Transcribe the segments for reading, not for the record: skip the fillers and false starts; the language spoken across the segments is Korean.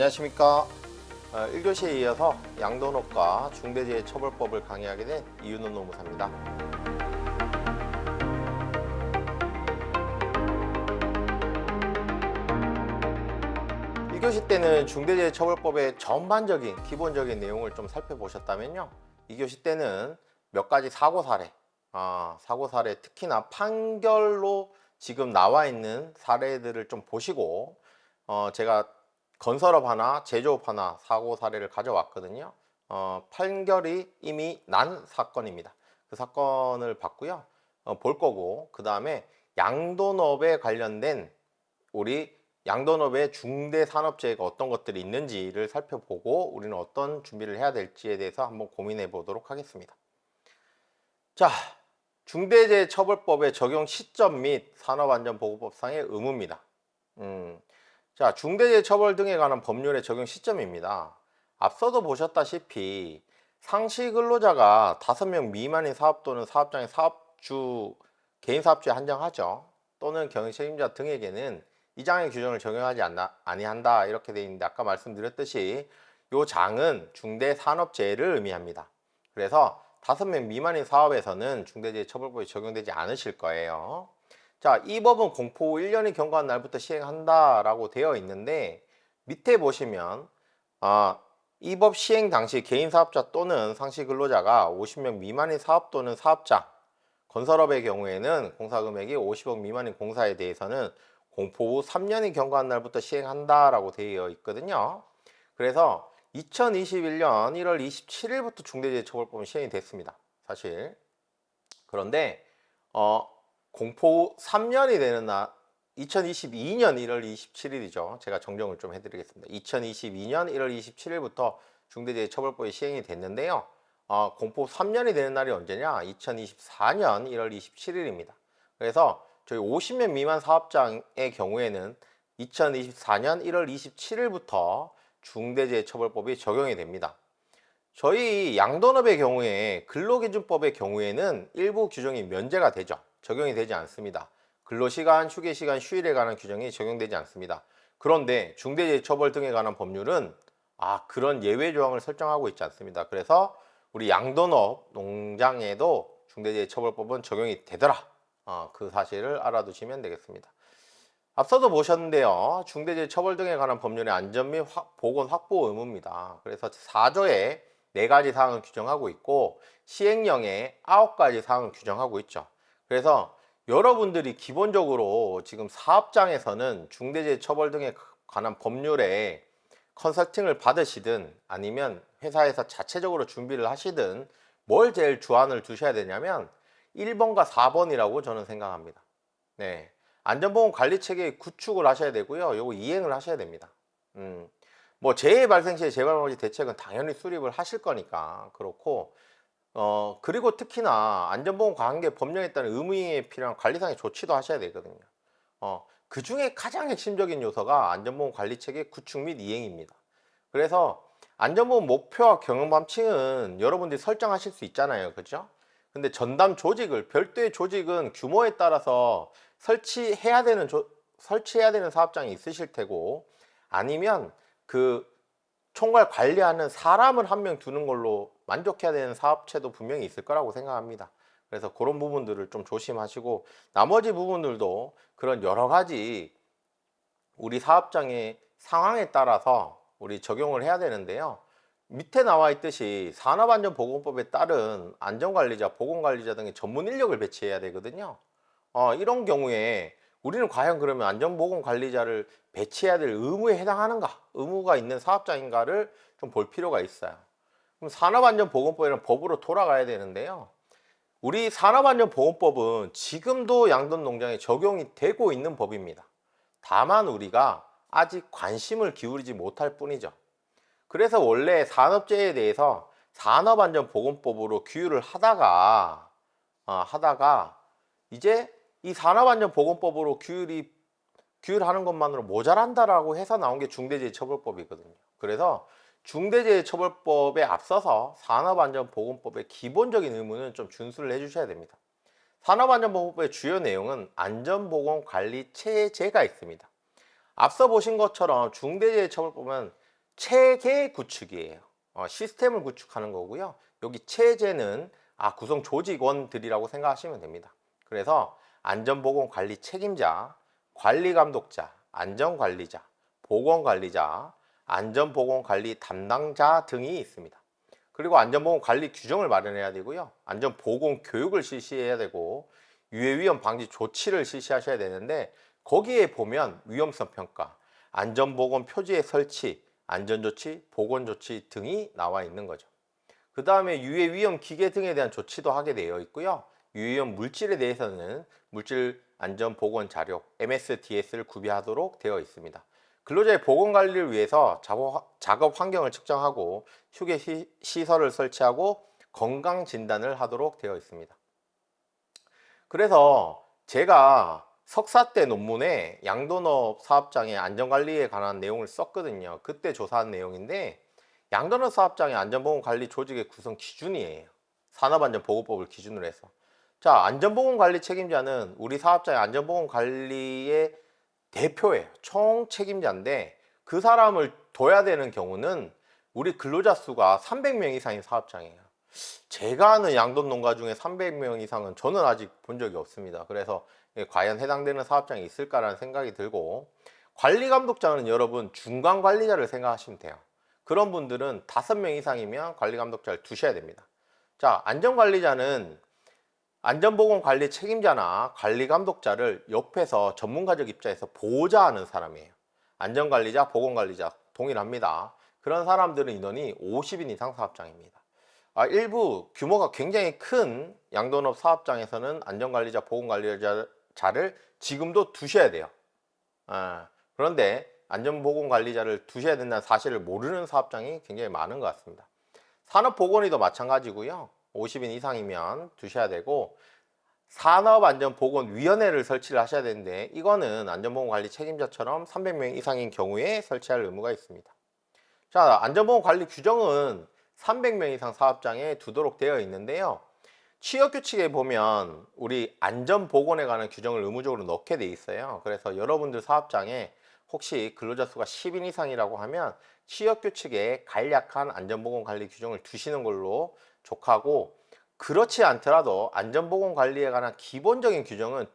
안녕하십니까. 1교시에 이어서 양도업과 중대재해처벌법을 강의하게 된 이윤호 노무사입니다. 1교시 때는 중대재해처벌법의 전반적인 기본적인 내용을 좀 살펴보셨다면요, 2교시 때는 몇 가지 사고 사례, 특히나 판결로 지금 나와 있는 사례들을 좀 보시고, 제가 건설업 하나, 제조업 하나 사고 사례를 가져왔거든요. 판결이 이미 난 사건입니다. 그 사건을 봤고요. 볼 거고, 그 다음에 양도업에 관련된 우리 양도업의 중대산업재해가 어떤 것들이 있는지를 살펴보고 우리는 어떤 준비를 해야 될지에 대해서 한번 고민해 보도록 하겠습니다. 자, 중대재해처벌법의 적용 시점 및 산업안전보건법상의 의무입니다. 자, 중대재해처벌 등에 관한 법률의 적용 시점입니다. 앞서도 보셨다시피 상시 근로자가 5명 미만인 사업 또는 사업장의 사업주, 개인 사업주에 한정하죠. 또는 경영책임자 등에게는 이 장의 규정을 적용하지 아니한다 이렇게 되어 있는데, 아까 말씀드렸듯이 이 장은 중대산업재해를 의미합니다. 그래서 5명 미만인 사업에서는 중대재해처벌법이 적용되지 않으실 거예요. 자, 이 법은 공포 후 1년이 경과한 날부터 시행한다 라고 되어 있는데, 밑에 보시면 이 법 시행 당시 개인 사업자 또는 상시 근로자가 50명 미만인 사업 또는 사업장, 건설업의 경우에는 공사금액이 50억 미만인 공사에 대해서는 공포 후 3년이 경과한 날부터 시행한다 라고 되어 있거든요. 그래서 2021년 1월 27일부터 중대재해처벌법은 시행이 됐습니다, 사실. 그런데 공포 후 3년이 되는 날, 2022년 1월 27일이죠. 제가 정정을 좀 해드리겠습니다. 2022년 1월 27일부터 중대재해처벌법이 시행이 됐는데요. 공포 후 3년이 되는 날이 언제냐? 2024년 1월 27일입니다. 그래서 저희 50명 미만 사업장의 경우에는 2024년 1월 27일부터 중대재해처벌법이 적용이 됩니다. 저희 양도업의 경우에 근로기준법의 경우에는 일부 규정이 면제가 되죠. 적용이 되지 않습니다. 근로시간, 휴게시간, 휴일에 관한 규정이 적용되지 않습니다. 그런데 중대재해처벌 등에 관한 법률은 그런 예외 조항을 설정하고 있지 않습니다. 그래서 우리 양도업 농장에도 중대재해처벌법은 적용이 되더라. 그 사실을 알아두시면 되겠습니다. 앞서도 보셨는데요, 중대재해처벌 등에 관한 법률의 안전 및 보건 확보 의무입니다. 그래서 4조에 4가지 사항을 규정하고 있고 시행령에 9가지 사항을 규정하고 있죠. 그래서 여러분들이 기본적으로 지금 사업장에서는 중대재해처벌 등에 관한 법률에 컨설팅을 받으시든 아니면 회사에서 자체적으로 준비를 하시든 뭘 제일 주안을 두셔야 되냐면 1번과 4번이라고 저는 생각합니다. 네, 안전보건관리체계 구축을 하셔야 되고요, 요거 이행을 하셔야 됩니다. 뭐 재해 발생 시에 재발방지 대책은 당연히 수립을 하실 거니까 그렇고, 그리고 특히나 안전보건 관계 법령에 따른 의무이행에 필요한 관리상의 조치도 하셔야 되거든요. 그 중에 가장 핵심적인 요소가 안전보건 관리체계 구축 및 이행입니다. 그래서 안전보건 목표와 경영 방침은 여러분들이 설정하실 수 있잖아요, 그죠? 근데 전담 조직을, 별도의 조직은 규모에 따라서 설치해야 되는 사업장이 있으실 테고, 아니면 그 총괄 관리하는 사람을 한 명 두는 걸로 만족해야 되는 사업체도 분명히 있을 거라고 생각합니다. 그래서 그런 부분들을 좀 조심하시고, 나머지 부분들도 그런 여러 가지 우리 사업장의 상황에 따라서 우리 적용을 해야 되는데요, 밑에 나와 있듯이 산업안전보건법에 따른 안전관리자, 보건관리자 등의 전문 인력을 배치해야 되거든요. 이런 경우에 우리는 과연 그러면 안전보건관리자를 배치해야 될 의무에 해당하는가, 의무가 있는 사업장인가를 좀 볼 필요가 있어요. 그럼 산업안전보건법이라는 법으로 돌아가야 되는데요, 우리 산업안전보건법은 지금도 양돈 농장에 적용이 되고 있는 법입니다. 다만 우리가 아직 관심을 기울이지 못할 뿐이죠. 그래서 원래 산업재해에 대해서 산업안전보건법으로 규율을 하다가 이제 이 산업안전보건법으로 규율하는 것만으로 모자란다라고 해서 나온 게 중대재해처벌법이거든요. 그래서 중대재해처벌법에 앞서서 산업안전보건법의 기본적인 의무는 좀 준수를 해주셔야 됩니다. 산업안전보건법의 주요 내용은 안전보건관리체제가 있습니다. 앞서 보신 것처럼 중대재해처벌법은 체계 구축이에요. 시스템을 구축하는 거고요. 여기 체제는 구성 조직원들이라고 생각하시면 됩니다. 그래서 안전보건관리 책임자, 관리감독자, 안전관리자, 보건관리자, 안전보건관리 담당자 등이 있습니다. 그리고 안전보건관리 규정을 마련해야 되고요. 안전보건교육을 실시해야 되고 유해위험 방지 조치를 실시하셔야 되는데 거기에 보면 위험성 평가, 안전보건 표지의 설치, 안전조치, 보건조치 등이 나와 있는 거죠. 그 다음에 유해위험 기계 등에 대한 조치도 하게 되어 있고요. 유해위험 물질에 대해서는 물질 안전보건 자료 MSDS를 구비하도록 되어 있습니다. 근로자의 보건관리를 위해서 작업 환경을 측정하고 휴게 시설을 설치하고 건강진단을 하도록 되어 있습니다. 그래서 제가 석사 때 논문에 양돈업 사업장의 안전관리에 관한 내용을 썼거든요. 그때 조사한 내용인데 양돈업 사업장의 안전보건관리 조직의 구성 기준이에요. 산업안전보건법을 기준으로 해서. 자, 안전보건관리 책임자는 우리 사업장의 안전보건관리의 대표예요. 총 책임자인데 그 사람을 둬야 되는 경우는 우리 근로자 수가 300명 이상인 사업장이에요. 제가 아는 양돈 농가 중에 300명 이상은 저는 아직 본 적이 없습니다. 그래서 과연 해당되는 사업장이 있을까라는 생각이 들고, 관리감독자는 여러분 중간관리자를 생각하시면 돼요. 그런 분들은 5명 이상이면 관리감독자를 두셔야 됩니다. 자, 안전관리자는 안전보건관리 책임자나 관리감독자를 옆에서 전문가적 입장에서 보호자하는 사람이에요. 안전관리자, 보건관리자 동일합니다. 그런 사람들은 인원이 50인 이상 사업장입니다. 일부 규모가 굉장히 큰 양돈업 사업장에서는 안전관리자, 보건관리자를 지금도 두셔야 돼요. 그런데 안전보건관리자를 두셔야 된다는 사실을 모르는 사업장이 굉장히 많은 것 같습니다. 산업보건의도 마찬가지고요. 50인 이상이면 두셔야 되고, 산업안전보건위원회를 설치를 하셔야 되는데 이거는 안전보건관리 책임자처럼 300명 이상인 경우에 설치할 의무가 있습니다. 자, 안전보건관리 규정은 300명 이상 사업장에 두도록 되어 있는데요. 취업규칙에 보면 우리 안전보건에 관한 규정을 의무적으로 넣게 돼 있어요. 그래서 여러분들 사업장에 혹시 근로자 수가 10인 이상이라고 하면 취업규칙에 간략한 안전보건관리 규정을 두시는 걸로 족하고, 그렇지 않더라도 안전보건관리에 관한 기본적인 규정은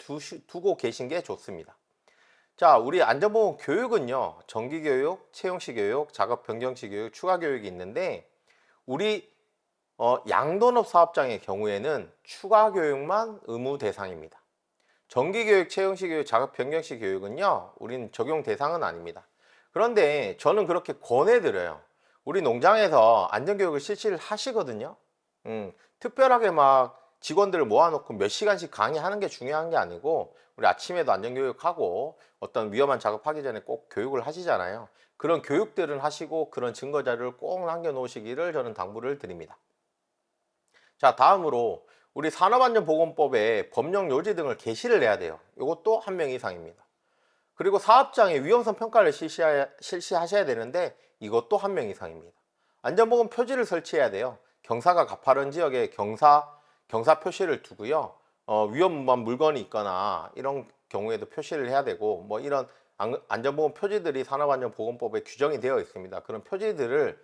두고 계신 게 좋습니다. 자, 우리 안전보건 교육은요, 정기교육, 채용시 교육, 작업변경시 교육, 추가교육이 있는데 우리 양돈업 사업장의 경우에는 추가교육만 의무 대상입니다. 정기교육, 채용시 교육, 작업변경시 교육은요, 우린 적용 대상은 아닙니다. 그런데 저는 그렇게 권해드려요. 우리 농장에서 안전교육을 실시를 하시거든요. 특별하게 막 직원들을 모아놓고 몇 시간씩 강의하는 게 중요한 게 아니고, 우리 아침에도 안전교육하고 어떤 위험한 작업하기 전에 꼭 교육을 하시잖아요. 그런 교육들은 하시고 그런 증거 자료를 꼭 남겨놓으시기를 저는 당부를 드립니다. 자, 다음으로 우리 산업안전보건법에 법령 요지 등을 게시를 해야 돼요. 이것도 1명 이상입니다. 그리고 사업장의 위험성 평가를 실시하셔야 되는데 이것도 1명 이상입니다. 안전보건 표지를 설치해야 돼요. 경사가 가파른 지역에 경사 표시를 두고요. 위험한 물건이 있거나 이런 경우에도 표시를 해야 되고, 뭐 이런 안전보건 표지들이 산업안전보건법에 규정이 되어 있습니다. 그런 표지들을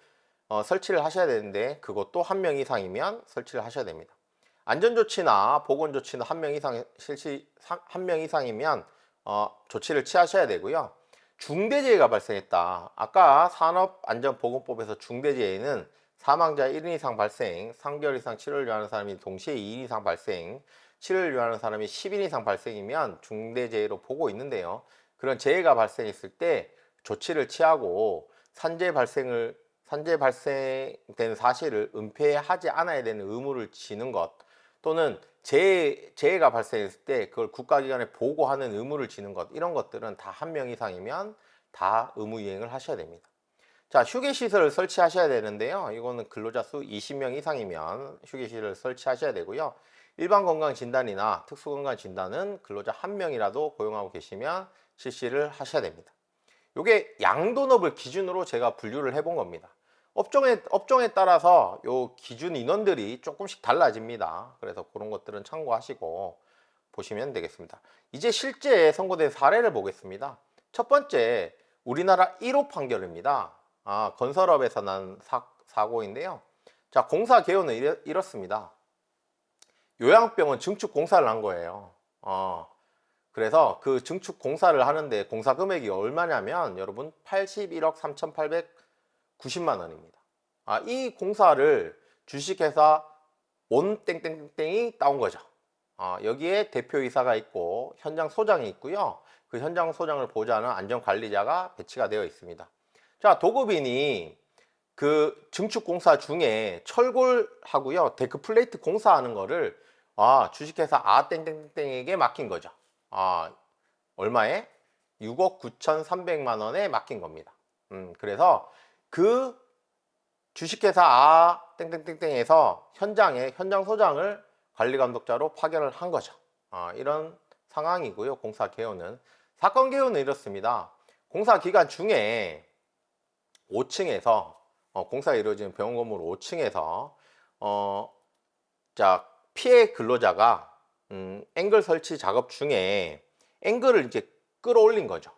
설치를 하셔야 되는데 그것도 1명 이상이면 설치를 하셔야 됩니다. 안전조치나 보건조치는 1명 이상 1명 이상이면 조치를 취하셔야 되고요. 중대재해가 발생했다. 아까 산업안전보건법에서 중대재해는 사망자 1인 이상 발생, 3개월 이상 치료를 요하는 사람이 동시에 2인 이상 발생, 치료를 요하는 사람이 10인 이상 발생이면 중대재해로 보고 있는데요. 그런 재해가 발생했을 때 조치를 취하고 산재 발생된 사실을 은폐하지 않아야 되는 의무를 지는 것, 또는 재해가 발생했을 때 그걸 국가기관에 보고하는 의무를 지는 것, 이런 것들은 다 1명 이상이면 다 의무 이행을 하셔야 됩니다. 자, 휴게시설을 설치하셔야 되는데요. 이거는 근로자 수 20명 이상이면 휴게시설을 설치하셔야 되고요. 일반 건강 진단이나 특수 건강 진단은 근로자 1명이라도 고용하고 계시면 실시를 하셔야 됩니다. 이게 양돈업을 기준으로 제가 분류를 해본 겁니다. 업종에 따라서 요 기준 인원들이 조금씩 달라집니다. 그래서 그런 것들은 참고하시고 보시면 되겠습니다. 이제 실제 선고된 사례를 보겠습니다. 첫 번째, 우리나라 1호 판결입니다. 건설업에서 난 사고인데요. 자, 공사 개요는 이렇습니다. 요양병원 증축 공사를 한 거예요. 그래서 그 증축 공사를 하는데 공사 금액이 얼마냐면 여러분 81억 3,890만 원입니다. 이 공사를 주식회사 온 땡땡땡이 따온 거죠. 여기에 대표이사가 있고 현장 소장이 있고요. 그 현장 소장을 보좌하는 안전관리자가 배치가 되어 있습니다. 자, 도급인이 그 증축 공사 중에 철골하고요 데크 플레이트 공사하는 거를 주식회사 땡땡땡에게 맡긴 거죠. 얼마에? 6억 9,300만 원에 맡긴 겁니다. 그래서 그 주식회사 땡땡땡땡에서 현장 소장을 관리감독자로 파견을 한 거죠. 이런 상황이고요. 공사 개요는. 사건 개요는 이렇습니다. 공사 기간 중에 5층에서 공사가 이루어지는 병원 건물 5층에서 자, 피해 근로자가 앵글 설치 작업 중에 앵글을 이제 끌어올린 거죠.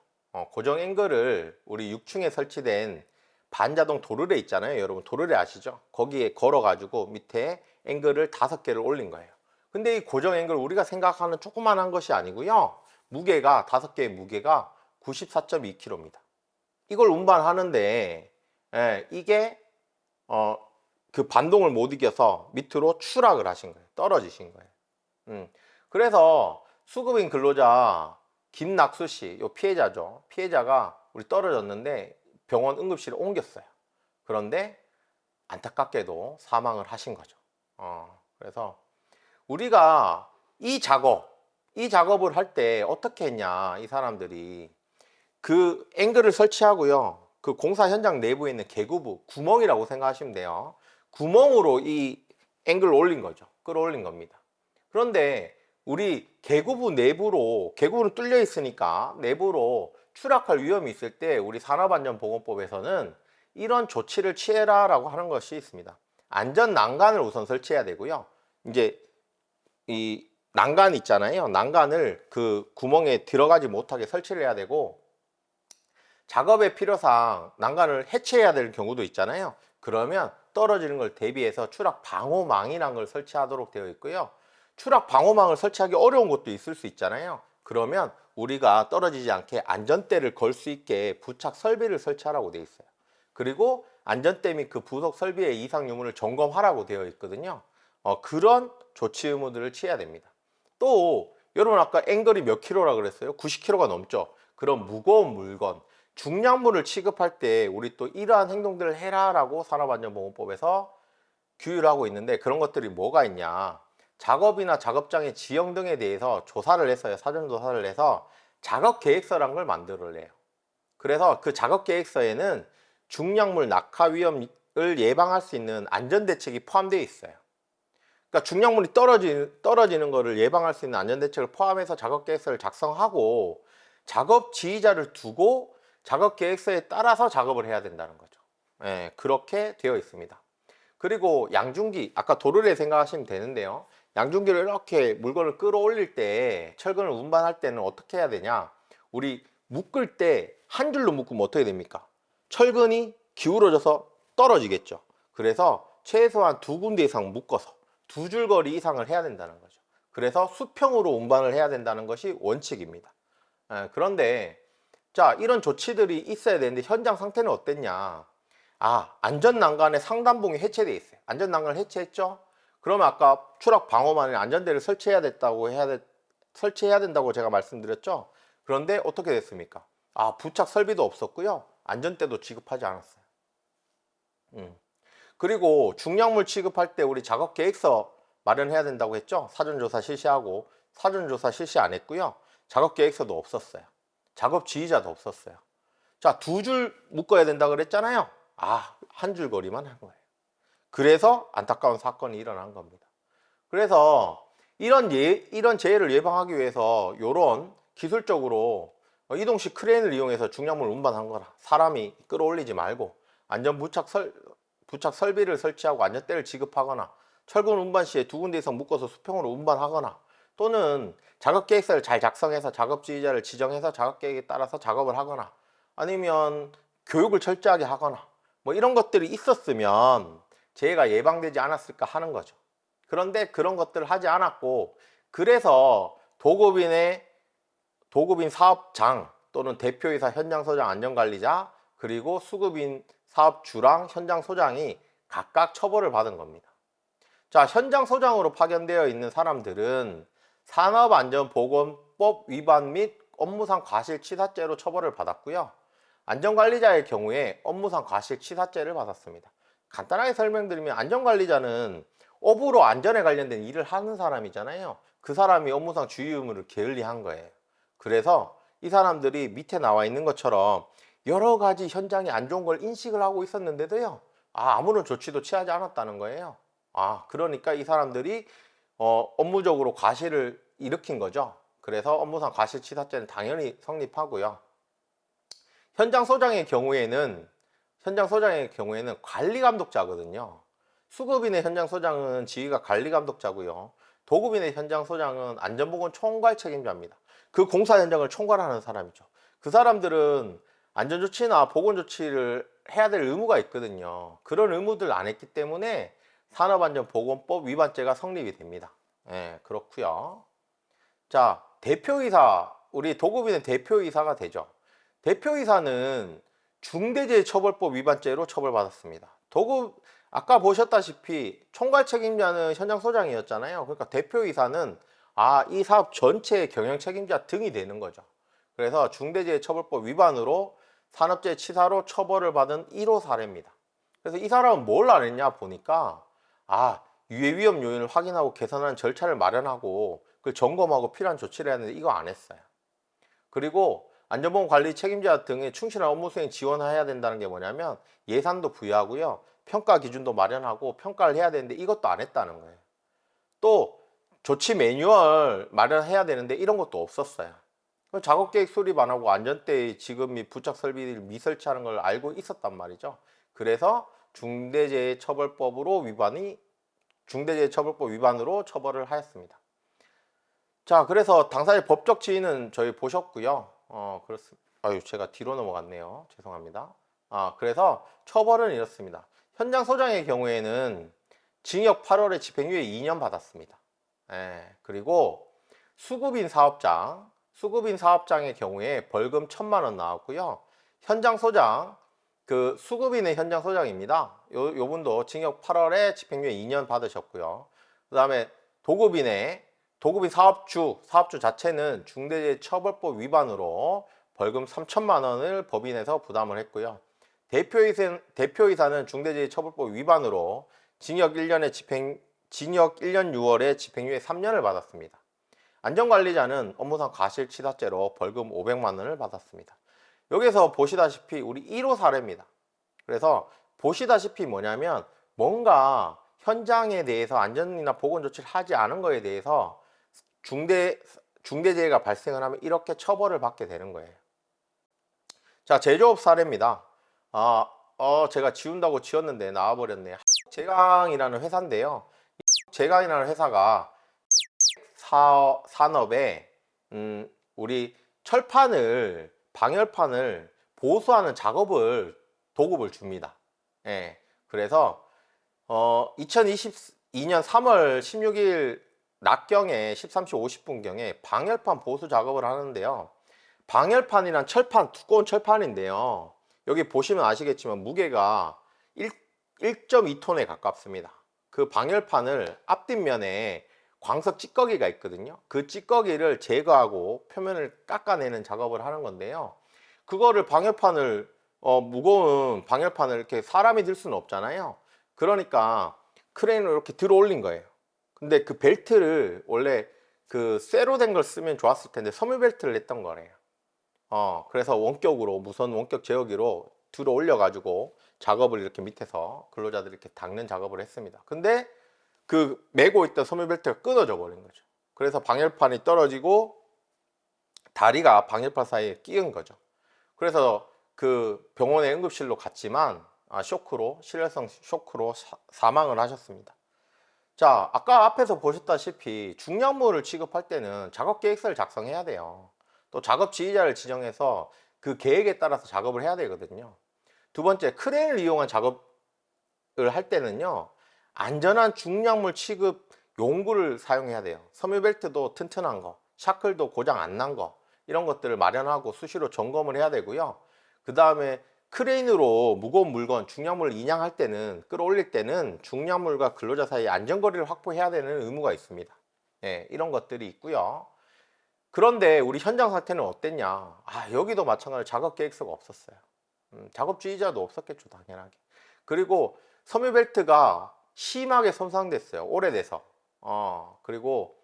고정 앵글을 우리 6층에 설치된 반자동 도르래 있잖아요. 여러분 도르래 아시죠? 거기에 걸어 가지고 밑에 앵글을 5개를 올린 거예요. 근데 이 고정 앵글 우리가 생각하는 조그만한 것이 아니고요. 무게가 5개의 무게가 94.2kg입니다. 이걸 운반하는데 이게 그 반동을 못 이겨서 밑으로 추락을 하신 거예요. 떨어지신 거예요. 그래서 수급인 근로자 김낙수 씨, 요 피해자죠. 피해자가 우리 떨어졌는데 병원 응급실에 옮겼어요. 그런데 안타깝게도 사망을 하신 거죠. 그래서 우리가 이 작업을 할 때 어떻게 했냐, 이 사람들이 그 앵글을 설치하고요. 그 공사 현장 내부에 있는 개구부, 구멍이라고 생각하시면 돼요. 구멍으로 이 앵글을 올린 거죠. 끌어올린 겁니다. 그런데 우리 개구부는 뚫려 있으니까 내부로 추락할 위험이 있을 때 우리 산업안전보건법에서는 이런 조치를 취해라 라고 하는 것이 있습니다. 안전 난간을 우선 설치해야 되고요. 이제 이 난간 있잖아요. 난간을 그 구멍에 들어가지 못하게 설치를 해야 되고, 작업의 필요상 난간을 해체해야 될 경우도 있잖아요. 그러면 떨어지는 걸 대비해서 추락 방호망이라는 걸 설치하도록 되어 있고요. 추락 방호망을 설치하기 어려운 곳도 있을 수 있잖아요. 그러면 우리가 떨어지지 않게 안전대를 걸 수 있게 부착 설비를 설치하라고 되어 있어요. 그리고 안전대 및 그 부속 설비의 이상 유무를 점검하라고 되어 있거든요. 그런 조치 의무들을 취해야 됩니다. 또 여러분 아까 앵글이 몇 킬로라 그랬어요? 90킬로가 넘죠. 그런 무거운 물건, 중량물을 취급할 때 우리 또 이러한 행동들을 해라 라고 산업안전보건법에서 규율을 하고 있는데, 그런 것들이 뭐가 있냐, 작업이나 작업장의 지형 등에 대해서 조사를 했어요. 사전조사를 해서 작업계획서라는 걸 만들어내요. 그래서 그 작업계획서에는 중량물 낙하 위험을 예방할 수 있는 안전대책이 포함되어 있어요. 그러니까 중량물이 떨어지는 것을 예방할 수 있는 안전대책을 포함해서 작업계획서를 작성하고 작업 지휘자를 두고 작업계획서에 따라서 작업을 해야 된다는 거죠. 그렇게 되어 있습니다. 그리고 양중기, 아까 도르래 생각하시면 되는데요. 양중기를 이렇게 물건을 끌어올릴 때, 철근을 운반할 때는 어떻게 해야 되냐, 우리 묶을 때 한 줄로 묶으면 어떻게 됩니까? 철근이 기울어져서 떨어지겠죠. 그래서 최소한 2군데 이상 묶어서 2줄 거리 이상을 해야 된다는 거죠. 그래서 수평으로 운반을 해야 된다는 것이 원칙입니다. 그런데 자, 이런 조치들이 있어야 되는데 현장 상태는 어땠냐, 안전난간의 상단봉이 해체되어 있어요. 안전난간을 해체했죠? 그러면 아까 추락 방어망에 안전대를 설치해야 된다고 제가 말씀드렸죠? 그런데 어떻게 됐습니까? 부착 설비도 없었고요. 안전대도 지급하지 않았어요. 그리고 중량물 취급할 때 우리 작업 계획서 마련해야 된다고 했죠? 사전조사 실시하고, 사전조사 실시 안 했고요. 작업 계획서도 없었어요. 작업 지휘자도 없었어요. 자, 2줄 묶어야 된다 그랬잖아요. 한 줄 거리만 한 거예요. 그래서 안타까운 사건이 일어난 겁니다. 그래서 이런 재해를 예방하기 위해서 이런 기술적으로 이동식 크레인을 이용해서 중량물을 운반한 거라, 사람이 끌어올리지 말고 안전 부착 설비를 설치하고 안전대를 지급하거나, 철근 운반 시에 2군데 이상 묶어서 수평으로 운반하거나, 또는 작업 계획서를 잘 작성해서 작업 지휘자를 지정해서 작업 계획에 따라서 작업을 하거나, 아니면 교육을 철저하게 하거나, 뭐 이런 것들이 있었으면 재해가 예방되지 않았을까 하는 거죠. 그런데 그런 것들을 하지 않았고, 그래서 도급인 사업장 또는 대표이사, 현장소장, 안전관리자, 그리고 수급인 사업주랑 현장소장이 각각 처벌을 받은 겁니다. 자, 현장소장으로 파견되어 있는 사람들은 산업안전보건법 위반 및 업무상 과실치사죄로 처벌을 받았고요. 안전관리자의 경우에 업무상 과실치사죄를 받았습니다. 간단하게 설명드리면, 안전관리자는 업으로 안전에 관련된 일을 하는 사람이잖아요. 그 사람이 업무상 주의 의무를 게을리한 거예요. 그래서 이 사람들이 밑에 나와 있는 것처럼 여러 가지 현장이 안 좋은 걸 인식을 하고 있었는데도요, 아무런 조치도 취하지 않았다는 거예요. 그러니까 이 사람들이 업무적으로 과실을 일으킨 거죠. 그래서 업무상 과실치사죄는 당연히 성립하고요. 현장소장의 경우에는 관리감독자거든요. 수급인의 현장소장은 지휘가 관리감독자고요. 도급인의 현장소장은 안전보건 총괄 책임자입니다. 그 공사 현장을 총괄하는 사람이죠. 그 사람들은 안전조치나 보건조치를 해야 될 의무가 있거든요. 그런 의무들 안 했기 때문에 산업안전보건법 위반죄가 성립이 됩니다. 그렇고요. 자, 대표이사, 우리 도급인은 대표이사가 되죠. 대표이사는 중대재해처벌법 위반죄로 처벌받았습니다. 아까 보셨다시피 총괄 책임자는 현장소장이었잖아요. 그러니까 대표이사는 이 사업 전체의 경영 책임자 등이 되는 거죠. 그래서 중대재해처벌법 위반으로 산업재해치사로 처벌을 받은 1호 사례입니다. 그래서 이 사람은 뭘 안 했냐 보니까 유해위험 요인을 확인하고 개선하는 절차를 마련하고 그걸 점검하고 필요한 조치를 해야 하는데 이거 안 했어요. 그리고 안전보건 관리 책임자 등의 충실한 업무 수행 지원해야 된다는 게 뭐냐면, 예산도 부여하고요, 평가 기준도 마련하고 평가를 해야 되는데 이것도 안 했다는 거예요. 또 조치 매뉴얼 마련해야 되는데 이런 것도 없었어요. 작업계획 수립 안 하고 안전대의 지급 및 부착 설비를 미설치하는 걸 알고 있었단 말이죠. 그래서 중대재해처벌법 위반으로 처벌을 하였습니다. 자, 그래서 당사자의 법적 지위는 저희 보셨고요. 그렇습니다. 제가 뒤로 넘어갔네요. 죄송합니다. 그래서 처벌은 이렇습니다. 현장소장의 경우에는 징역 8월에 집행유예 2년 받았습니다. 그리고 수급인 사업장의 경우에 벌금 1,000만 원 나왔고요. 현장소장, 수급인의 현장소장입니다. 요분도 징역 8월에 집행유예 2년 받으셨고요. 그 다음에 도급인 사업주 자체는 중대재해처벌법 위반으로 벌금 3,000만 원을 법인에서 부담을 했고요. 대표이사는 중대재해처벌법 위반으로 징역 1년 6월에 집행유예 3년을 받았습니다. 안전관리자는 업무상 과실치사죄로 벌금 500만 원을 받았습니다. 여기서 보시다시피 우리 1호 사례입니다. 그래서 보시다시피 뭐냐면, 뭔가 현장에 대해서 안전이나 보건 조치를 하지 않은 거에 대해서 중대재해가 발생을 하면 이렇게 처벌을 받게 되는 거예요. 자, 제조업 사례입니다. 제가 지운다고 지웠는데 나와버렸네. 제강이라는 회사인데요. 제강이라는 회사가 산업에 우리 방열판을 보수하는 도급을 줍니다. 그래서 2022년 3월 16일 낮경에 13시 50분경에 방열판 보수 작업을 하는데요. 방열판이란 두꺼운 철판인데요. 여기 보시면 아시겠지만 무게가 1.2톤에 가깝습니다. 그 방열판을 앞뒷면에 광석 찌꺼기가 있거든요. 그 찌꺼기를 제거하고 표면을 깎아내는 작업을 하는 건데요. 그거를 무거운 방열판을 이렇게 사람이 들 수는 없잖아요. 그러니까 크레인으로 이렇게 들어 올린 거예요. 근데 그 벨트를 원래 쇠로 된 걸 쓰면 좋았을 텐데 섬유 벨트를 냈던 거래요. 그래서 무선 원격 제어기로 들어 올려 가지고 작업을 이렇게 밑에서 근로자들이 이렇게 닦는 작업을 했습니다. 근데 메고 있던 섬유 벨트가 끊어져 버린 거죠. 그래서 방열판이 떨어지고 다리가 방열판 사이에 끼은 거죠. 그래서 병원에 응급실로 갔지만 실내성 쇼크로 사망을 하셨습니다. 자, 아까 앞에서 보셨다시피 중량물을 취급할 때는 작업 계획서를 작성해야 돼요. 또 작업 지휘자를 지정해서 그 계획에 따라서 작업을 해야 되거든요. 두 번째, 크레인을 이용한 작업을 할 때는요, 안전한 중량물 취급 용구를 사용해야 돼요. 섬유벨트도 튼튼한 거, 샤클도 고장 안 난 거, 이런 것들을 마련하고 수시로 점검을 해야 되고요. 그 다음에 크레인으로 무거운 물건, 중량물을 인양할 때는, 끌어올릴 때는 중량물과 근로자 사이에 안전거리를 확보해야 되는 의무가 있습니다. 예, 이런 것들이 있고요. 그런데 우리 현장 상태는 어땠냐? 여기도 마찬가지로 작업 계획서가 없었어요. 작업주의자도 없었겠죠, 당연하게. 그리고 섬유벨트가 심하게 손상됐어요, 오래돼서. 그리고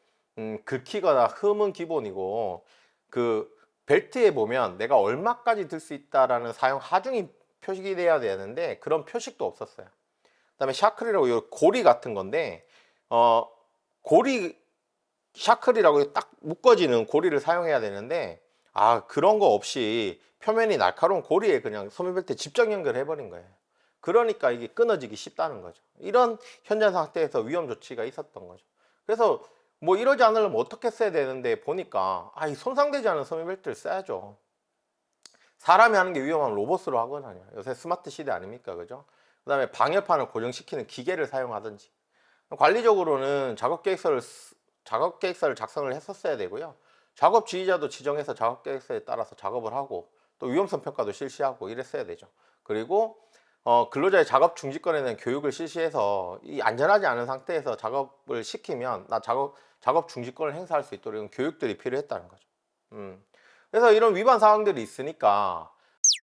긁히거나 흠은 기본이고, 그 벨트에 보면 내가 얼마까지 들 수 있다라는 사용 하중이 표시돼야 되는데 그런 표식도 없었어요. 그다음에 샤클이라고 이 고리 같은 건데, 고리 샤클이라고 딱 묶어지는 고리를 사용해야 되는데, 그런 거 없이 표면이 날카로운 고리에 그냥 섬유벨트 집중 연결해 버린 거예요. 그러니까 이게 끊어지기 쉽다는 거죠. 이런 현장 상태에서 위험 조치가 있었던 거죠. 그래서 뭐 이러지 않으려면 어떻게 써야 되는데 보니까 이 손상되지 않은 섬유벨트를 써야죠. 사람이 하는 게 위험하면 로봇으로 하거나, 요새 스마트 시대 아닙니까, 그죠? 그 다음에 방열판을 고정시키는 기계를 사용하든지. 관리적으로는 작업 계획서를 작성을 했었어야 되고요. 작업 지휘자도 지정해서 작업 계획서에 따라서 작업을 하고, 또 위험성 평가도 실시하고 이랬어야 되죠. 그리고 근로자의 작업 중지권에 대한 교육을 실시해서 이 안전하지 않은 상태에서 작업을 시키면 나 작업 중지권을 행사할 수 있도록 이런 교육들이 필요했다는 거죠. 그래서 이런 위반 사항들이 있으니까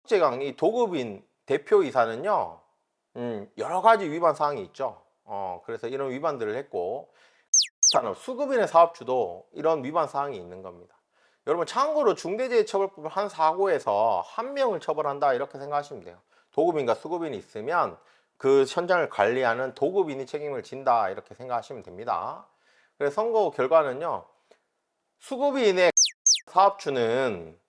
제강 이 도급인 대표이사는요, 여러 가지 위반 사항이 있죠. 그래서 이런 위반들을 했고, 수급인의 사업주도 이런 위반 사항이 있는 겁니다. 여러분, 참고로 중대재해처벌법 한 사고에서 한 명을 처벌한다 이렇게 생각하시면 돼요. 도급인과 수급인이 있으면 그 현장을 관리하는 도급인이 책임을 진다 이렇게 생각하시면 됩니다. 그래서 선고 결과는요, 수급인의 사업주는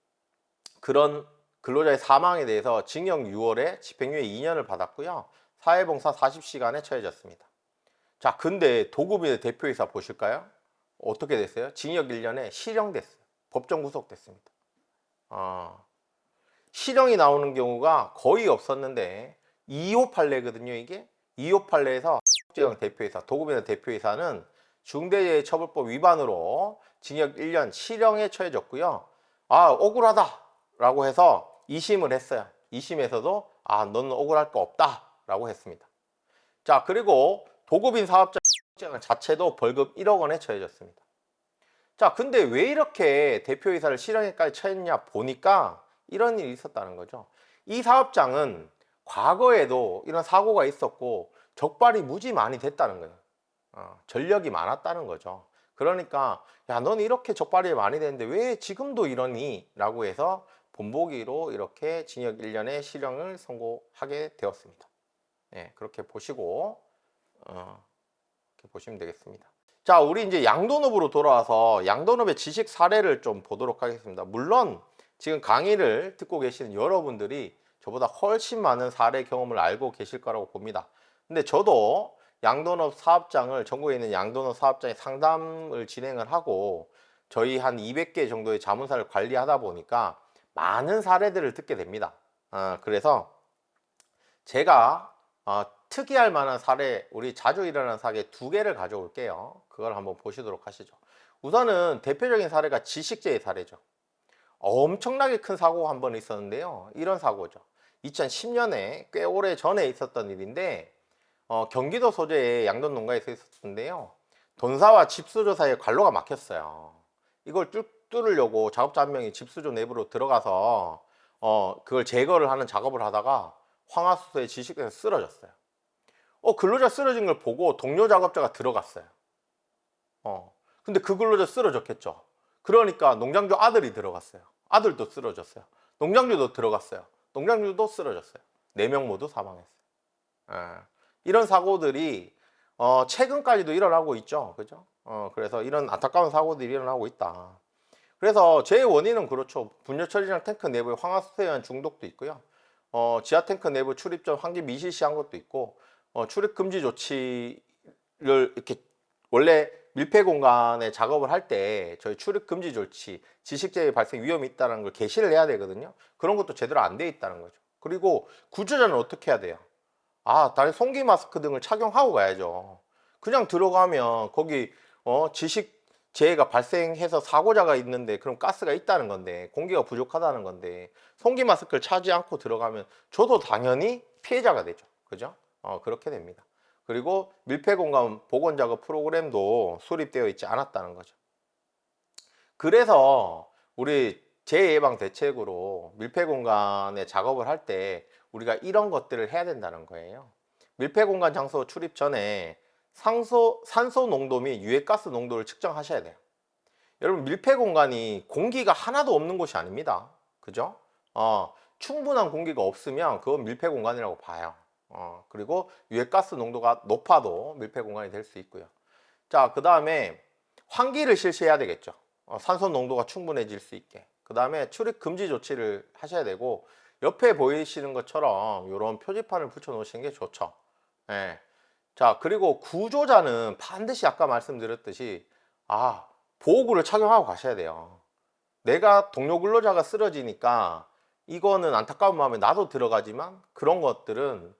그런 근로자의 사망에 대해서 징역 6월에 집행유예 2년을 받았고요. 사회봉사 40시간에 처해졌습니다. 자, 근데 도급인의 대표이사 보실까요? 어떻게 됐어요? 징역 1년에 실형됐어요. 법정 구속됐습니다. 실형이 나오는 경우가 거의 없었는데 2호 판례거든요, 이게. 2호 판례에서 대표이사, 도급인의 대표이사는 중대재해처벌법 위반으로 징역 1년 실형에 처해졌고요. 억울하다 라고 해서 2심을 했어요. 2심에서도 너는 억울할 거 없다 라고 했습니다. 자, 그리고 도급인 사업자 자체도 벌금 1억 원에 처해졌습니다. 자, 근데 왜 이렇게 대표이사를 실형에까지 처했냐 보니까 이런 일이 있었다는 거죠. 이 사업장은 과거에도 이런 사고가 있었고 적발이 무지 많이 됐다는 거예요. 전력이 많았다는 거죠. 그러니까 넌 이렇게 적발이 많이 됐는데 왜 지금도 이러니? 라고 해서 본보기로 이렇게 징역 1년의 실형을 선고하게 되었습니다. 네, 그렇게 보시고 이렇게 보시면 되겠습니다. 자, 우리 이제 양도업으로 돌아와서 양도업의 지식 사례를 좀 보도록 하겠습니다. 물론 지금 강의를 듣고 계시는 여러분들이 저보다 훨씬 많은 사례 경험을 알고 계실 거라고 봅니다. 근데 저도 양도업 사업장을, 전국에 있는 양도업 사업장의 상담을 진행을 하고 저희 한 200개 정도의 자문사를 관리하다 보니까 많은 사례들을 듣게 됩니다. 그래서 제가 특이할 만한 사례, 우리 자주 일어나는 사례 2개를 가져올게요. 그걸 한번 보시도록 하시죠. 우선은 대표적인 사례가 지식재해 사례죠. 엄청나게 큰 사고가 한 번 있었는데요. 이런 사고죠. 2010년에 꽤 오래 전에 있었던 일인데, 경기도 소재의 양돈 농가에서 있었는데요. 돈사와 집수조 사이에 관로가 막혔어요. 이걸 뚫으려고 작업자 한 명이 집수조 내부로 들어가서 그걸 제거를 하는 작업을 하다가 황화수소에 질식돼서 쓰러졌어요. 근로자 쓰러진 걸 보고 동료 작업자가 들어갔어요. 근데 그 근로자 쓰러졌겠죠. 그러니까 농장주 아들이 들어갔어요. 아들도 쓰러졌어요. 농장주도 들어갔어요. 농장주도 쓰러졌어요. 4명 모두 사망했어요. 이런 사고들이 최근까지도 일어나고 있죠. 그죠? 그래서 이런 안타까운 사고들이 일어나고 있다. 그래서 제 원인은 그렇죠. 분뇨 처리장 탱크 내부에 황화수소에 의한 중독도 있고요. 지하 탱크 내부 출입 전 환기 미실시한 것도 있고, 출입 금지 조치를 이렇게 원래 밀폐 공간에 작업을 할 때 저희 출입 금지 조치, 지식재해 발생 위험이 있다는 걸 게시를 해야 되거든요. 그런 것도 제대로 안 돼 있다는 거죠. 그리고 구조자는 어떻게 해야 돼요? 다른 송기 마스크 등을 착용하고 가야죠. 그냥 들어가면 거기 지식 재해가 발생해서 사고자가 있는데 그럼 가스가 있다는 건데 공기가 부족하다는 건데 송기 마스크를 차지 않고 들어가면 저도 당연히 피해자가 되죠. 그죠? 그렇게 됩니다. 그리고 밀폐공간 보건작업 프로그램도 수립되어 있지 않았다는 거죠. 그래서 우리 재예방 대책으로 밀폐공간에 작업을 할 때 우리가 이런 것들을 해야 된다는 거예요. 밀폐공간 장소 출입 전에 산소 농도 및 유해가스 농도를 측정하셔야 돼요. 여러분, 밀폐공간이 공기가 하나도 없는 곳이 아닙니다. 그죠? 충분한 공기가 없으면 그건 밀폐공간이라고 봐요. 그리고 유해가스 농도가 높아도 밀폐공간이 될 수 있고요. 자, 그 다음에 환기를 실시해야 되겠죠. 산소 농도가 충분해질 수 있게. 그 다음에 출입 금지 조치를 하셔야 되고, 옆에 보이시는 것처럼 이런 표지판을 붙여 놓으시는 게 좋죠. 예. 자, 그리고 구조자는 반드시 아까 말씀드렸듯이 보호구를 착용하고 가셔야 돼요. 내가 동료 근로자가 쓰러지니까 이거는 안타까운 마음에 나도 들어가지만 그런 것들은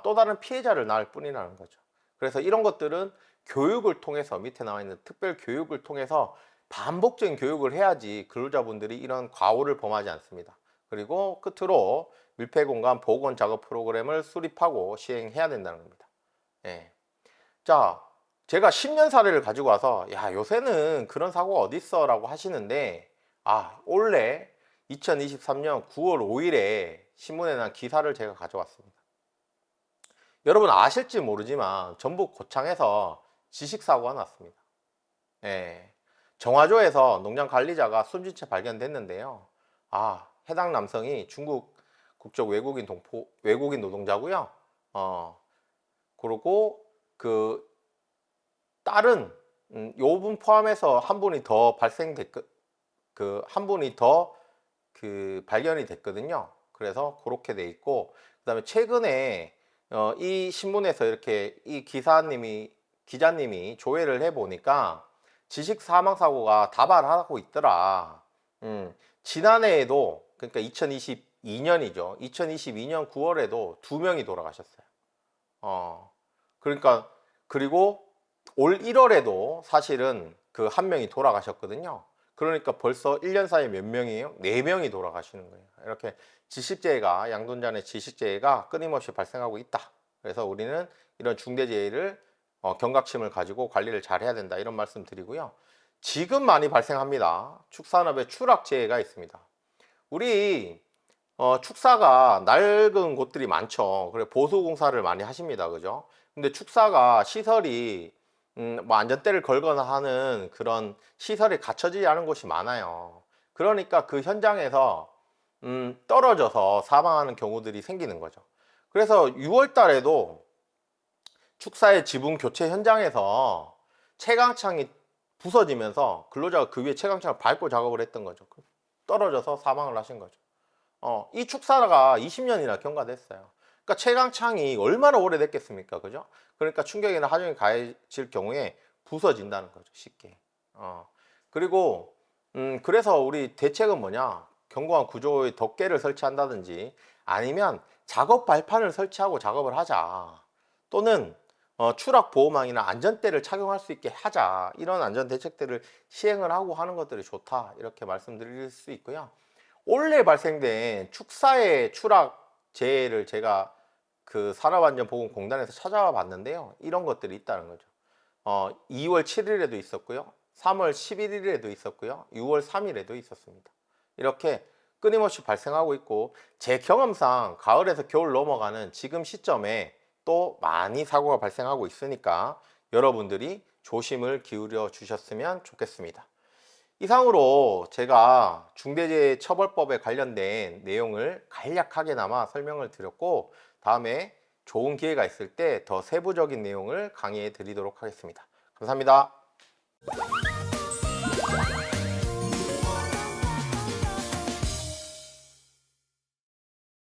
또 다른 피해자를 낳을 뿐이라는 거죠. 그래서 이런 것들은 교육을 통해서, 밑에 나와 있는 특별 교육을 통해서 반복적인 교육을 해야지 근로자분들이 이런 과오를 범하지 않습니다. 그리고 끝으로 밀폐공간 보건 작업 프로그램을 수립하고 시행해야 된다는 겁니다. 예. 자, 제가 10년 사례를 가지고 와서 요새는 그런 사고가 어딨어 라고 하시는데, 올해 2023년 9월 5일에 신문에 난 기사를 제가 가져왔습니다. 여러분 아실지 모르지만 전북 고창에서 지식사고가 났습니다. 예. 정화조에서 농장 관리자가 숨진 채 발견됐는데요. 해당 남성이 중국 국적 외국인 노동자고요. 그리고 그 다른 요분 포함해서 한 분이 더 한 분이 더 발견이 됐거든요. 그래서 그렇게 돼 있고, 그다음에 최근에 이 신문에서 이렇게 이 기자님이 조회를 해 보니까 지식 사망 사고가 다발하고 있더라. 지난해에도, 그러니까 2022년이죠. 2022년 9월에도 2명이 돌아가셨어요. 그러니까, 그리고 올 1월에도 사실은 그 한 명이 돌아가셨거든요. 그러니까 벌써 1년 사이에 몇 명이에요? 4명이 돌아가시는 거예요. 이렇게 지식재해가, 양돈잔의 지식재해가 끊임없이 발생하고 있다. 그래서 우리는 이런 중대재해를 경각심을 가지고 관리를 잘 해야 된다, 이런 말씀 드리고요. 지금 많이 발생합니다. 축산업에 추락재해가 있습니다. 우리 축사가 낡은 곳들이 많죠. 그래 보수공사를 많이 하십니다. 그죠? 근데 축사가 시설이 뭐 안전대를 걸거나 하는 그런 시설이 갖춰지지 않은 곳이 많아요. 그러니까 그 현장에서 떨어져서 사망하는 경우들이 생기는 거죠. 그래서 6월 달에도 축사의 지붕 교체 현장에서 채광창이 부서지면서 근로자가 그 위에 채광창을 밟고 작업을 했던 거죠. 떨어져서 사망을 하신 거죠. 이 축사가 20년이나 경과됐어요. 그러니까 채광창이 얼마나 오래됐겠습니까? 그죠? 그러니까 충격이나 하중이 가해질 경우에 부서진다는 거죠. 쉽게. 그리고 그래서 우리 대책은 뭐냐? 견고한 구조의 덮개를 설치한다든지, 아니면 작업 발판을 설치하고 작업을 하자. 또는 추락 보호망이나 안전대를 착용할 수 있게 하자. 이런 안전 대책들을 시행을 하고 하는 것들이 좋다, 이렇게 말씀드릴 수 있고요. 올해 발생된 축사의 추락 재해를 제가 그 산업안전보건공단에서 찾아와 봤는데요. 이런 것들이 있다는 거죠. 2월 7일에도 있었고요. 3월 11일에도 있었고요. 6월 3일에도 있었습니다. 이렇게 끊임없이 발생하고 있고, 제 경험상 가을에서 겨울 넘어가는 지금 시점에 또 많이 사고가 발생하고 있으니까 여러분들이 조심을 기울여 주셨으면 좋겠습니다. 이상으로 제가 중대재해처벌법에 관련된 내용을 간략하게나마 설명을 드렸고, 다음에 좋은 기회가 있을 때 더 세부적인 내용을 강의해 드리도록 하겠습니다. 감사합니다.